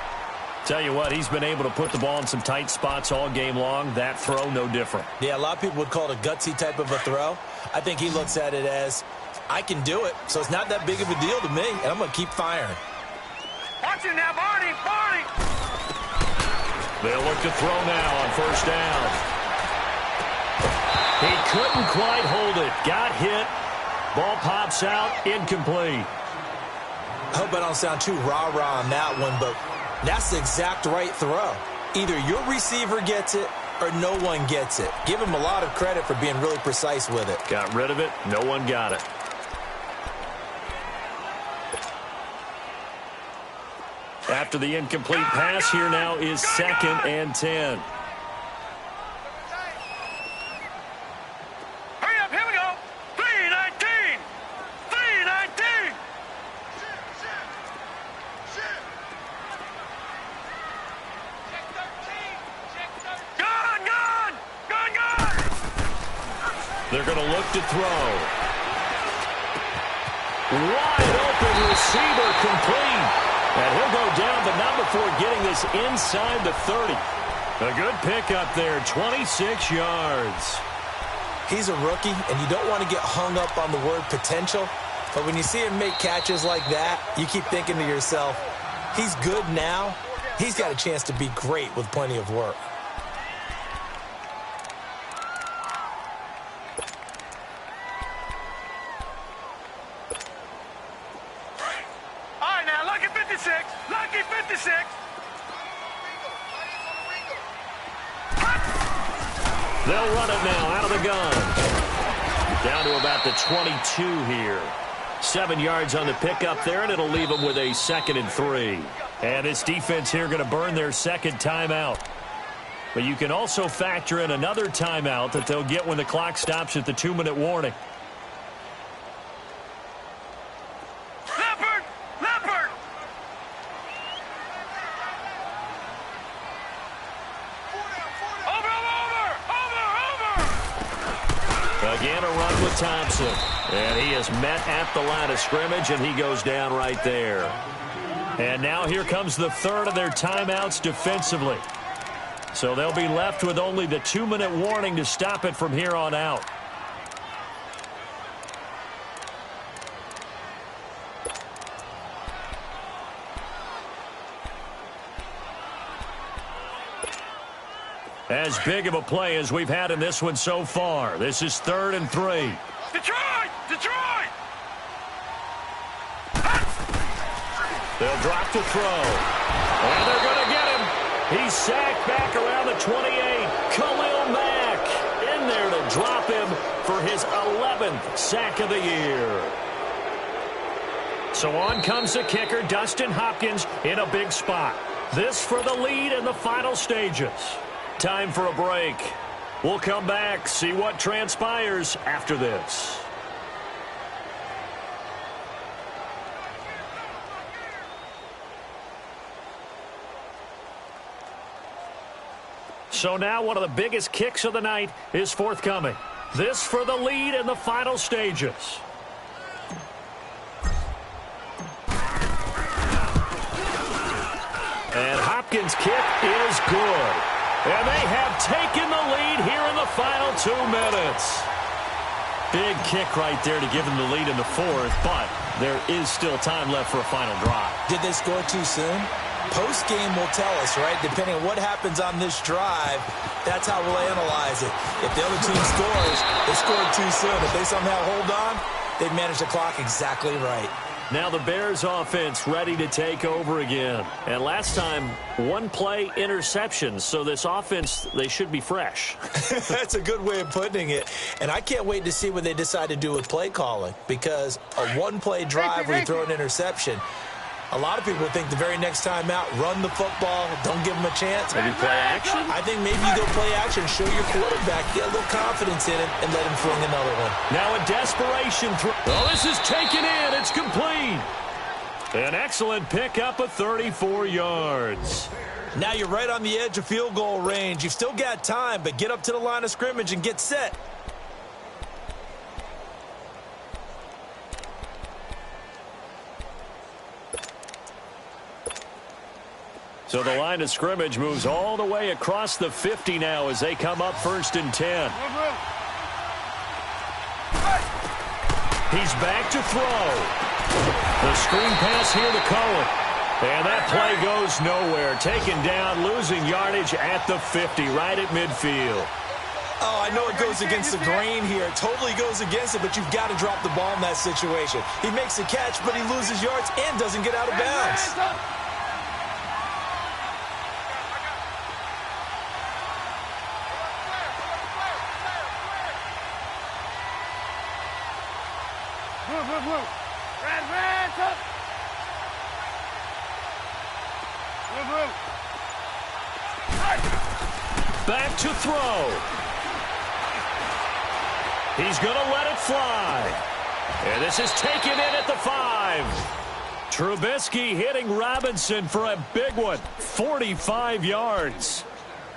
Tell you what, he's been able to put the ball in some tight spots all game long. That throw, no different. Yeah, a lot of people would call it a gutsy type of a throw. I think he looks at it as, I can do it, so it's not that big of a deal to me, and I'm going to keep firing. Watch it now, Barney! Barney! They'll look to throw now on first down. He couldn't quite hold it. Got hit. Ball pops out. Incomplete. I hope I don't sound too rah-rah on that one, but that's the exact right throw. Either your receiver gets it or no one gets it. Give him a lot of credit for being really precise with it. Got rid of it. No one got it. After the incomplete pass, here now is 2nd and 10. Hurry up, here we go. 3-19. 3-19. Gone. They're going to look to throw. Wide open receiver, complete. And he'll go down the number 4, getting this inside the 30. A good pickup there, 26 yards. He's a rookie, and you don't want to get hung up on the word potential. But when you see him make catches like that, you keep thinking to yourself, he's good now. He's got a chance to be great with plenty of work. Lucky 56. They'll run it now out of the gun. Down to about the 22 here. 7 yards on the pickup there, and it'll leave them with a 2nd and 3. And this defense here going to burn their 2nd timeout. But you can also factor in another timeout that they'll get when the clock stops at the 2-minute warning. Again, a run with Thompson. And he is met at the line of scrimmage, and he goes down right there. And now here comes the 3rd of their timeouts defensively. So they'll be left with only the 2-minute warning to stop it from here on out. As big of a play as we've had in this one so far. This is 3rd and 3. Detroit! They'll drop to throw. And they're going to get him. He's sacked back around the 28. Khalil Mack in there to drop him for his 11th sack of the year. So on comes the kicker, Dustin Hopkins, in a big spot. This for the lead in the final stages. Time for a break. We'll come back, see what transpires after this. So now one of the biggest kicks of the night is forthcoming. This for the lead in the final stages. And Hopkins' kick is good. And they have taken the lead here in the final 2 minutes. Big kick right there to give them the lead in the 4th, but there is still time left for a final drive. Did they score too soon? Post-game will tell us, right? Depending on what happens on this drive, that's how we'll analyze it. If the other team scores, they scored too soon. If they somehow hold on, they've managed the clock exactly right. Now the Bears offense ready to take over again. And last time, 1 play interception. So this offense, they should be fresh. That's a good way of putting it. And I can't wait to see what they decide to do with play calling. Because a 1-play drive where you throw an interception, a lot of people think the very next time out, run the football, don't give them a chance. Maybe play action? I think maybe you go play action, show your quarterback, get a little confidence in him, and let him fling another one. Now a desperation throw. Oh, this is taken in. It's complete. An excellent pickup of 34 yards. Now you're right on the edge of field goal range. You've still got time, but get up to the line of scrimmage and get set. So the line of scrimmage moves all the way across the 50 now as they come up 1st and 10. He's back to throw. The screen pass here to Cohen. And that play goes nowhere. Taken down, losing yardage at the 50, right at midfield. Oh, I know it goes against the grain here. It totally goes against it, but you've got to drop the ball in that situation. He makes the catch, but he loses yards and doesn't get out of bounds. Back to throw. He's going to let it fly. And this is taken in at the 5. Trubisky hitting Robinson for a big one. 45 yards.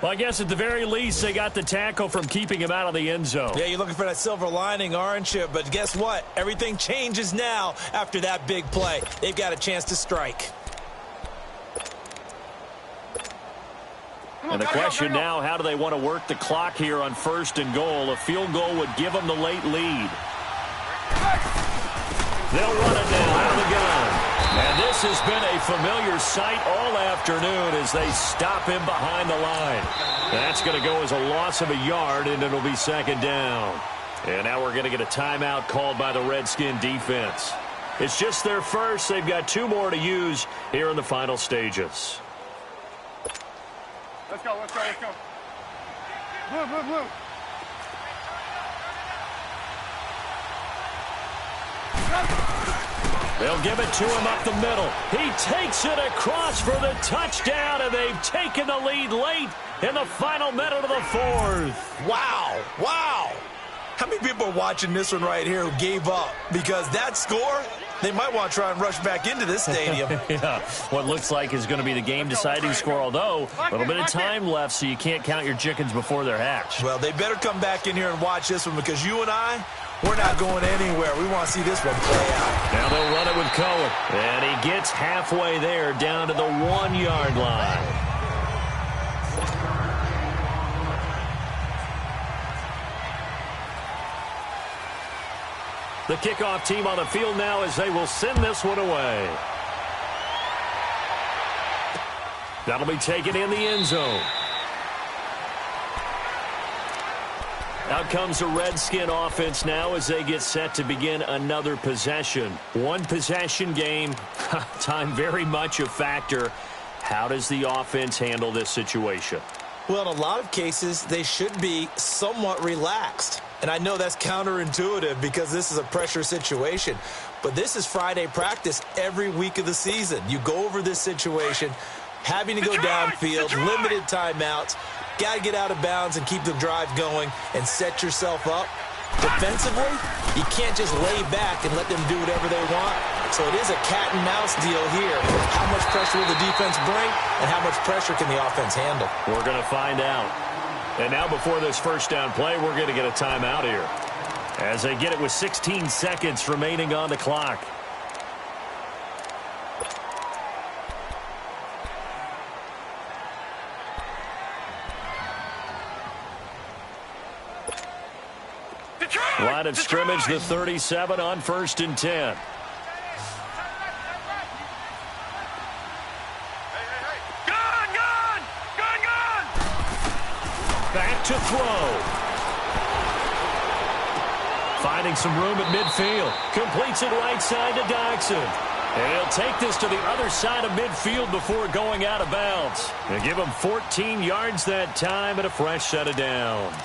Well, I guess at the very least, they got the tackle from keeping him out of the end zone. Yeah, you're looking for that silver lining, aren't you? But guess what? Everything changes now after that big play. They've got a chance to strike. And the question now, how do they want to work the clock here on 1st and goal? A field goal would give them the late lead. They'll run it now out of the gun. And this has been a familiar sight all afternoon as they stop him behind the line. That's going to go as a loss of a yard, and it'll be 2nd down. And now we're going to get a timeout called by the Redskin defense. It's just their first. They've got 2 more to use here in the final stages. Let's go, let's go, let's go. Blue, blue, blue. They'll give it to him up the middle. He takes it across for the touchdown, and they've taken the lead late in the final minute of the 4th. Wow, wow. How many people are watching this one right here who gave up? Because that score, they might want to try and rush back into this stadium. Yeah, what looks like is going to be the game-deciding score, although a little bit of time left, so you can't count your chickens before they're hatched. Well, they better come back in here and watch this one because you and I, we're not going anywhere. We want to see this one play out. Now they'll run it with Cohen. And he gets halfway there down to the 1-yard line. The kickoff team on the field now as they will send this one away. That'll be taken in the end zone. Out comes the Redskin offense now as they get set to begin another possession. 1-possession game. Time very much a factor. How does the offense handle this situation? Well, in a lot of cases, they should be somewhat relaxed. And I know that's counterintuitive because this is a pressure situation. But this is Friday practice every week of the season. You go over this situation, having to go downfield, limited timeouts. Got to get out of bounds and keep the drive going and set yourself up. Defensively, you can't just lay back and let them do whatever they want. So it is a cat and mouse deal here. How much pressure will the defense bring and how much pressure can the offense handle? We're going to find out. And now before this first down play, we're going to get a timeout here as they get it with 16 seconds remaining on the clock. Line of scrimmage, the 37 on 1st and 10. Back to throw. Finding some room at midfield. Completes it right side to Dodson. And he'll take this to the other side of midfield before going out of bounds. They give him 14 yards that time and a fresh set of downs.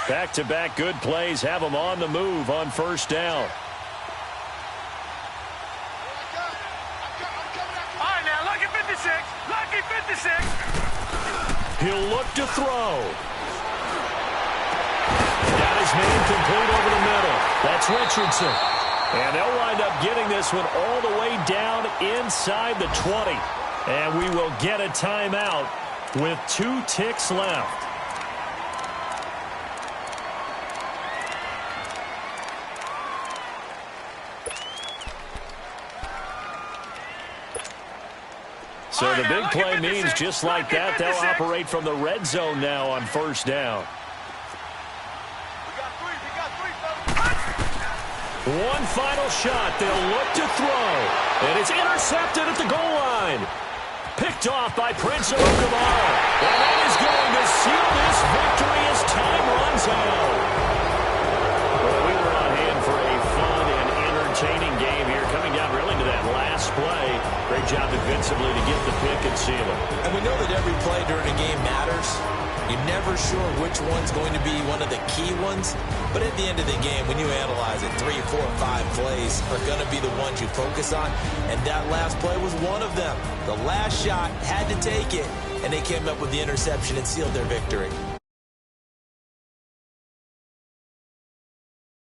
Back-to-back good plays have them on the move on 1st down. All right, now, lucky 56. Lucky 56. He'll look to throw. Got his man complete over the middle. That's Richardson. And they'll wind up getting this one all the way down inside the 20. And we will get a timeout with 2 ticks left. So the big play means just like that, they'll operate from the red zone now on 1st down. One final shot. They'll look to throw. And it's intercepted at the goal line. Picked off by Prince Amukamara. And that is going to seal this victory as time runs out. Well, we were on hand for a fun and entertaining game here, coming down really to that last play. Great job defensively to get the pick and seal it. And we know that every play during a game matters. You're never sure which one's going to be one of the key ones, but at the end of the game, when you analyze it, 3, 4, 5 plays are going to be the ones you focus on, and that last play was one of them. The last shot had to take it, and they came up with the interception and sealed their victory.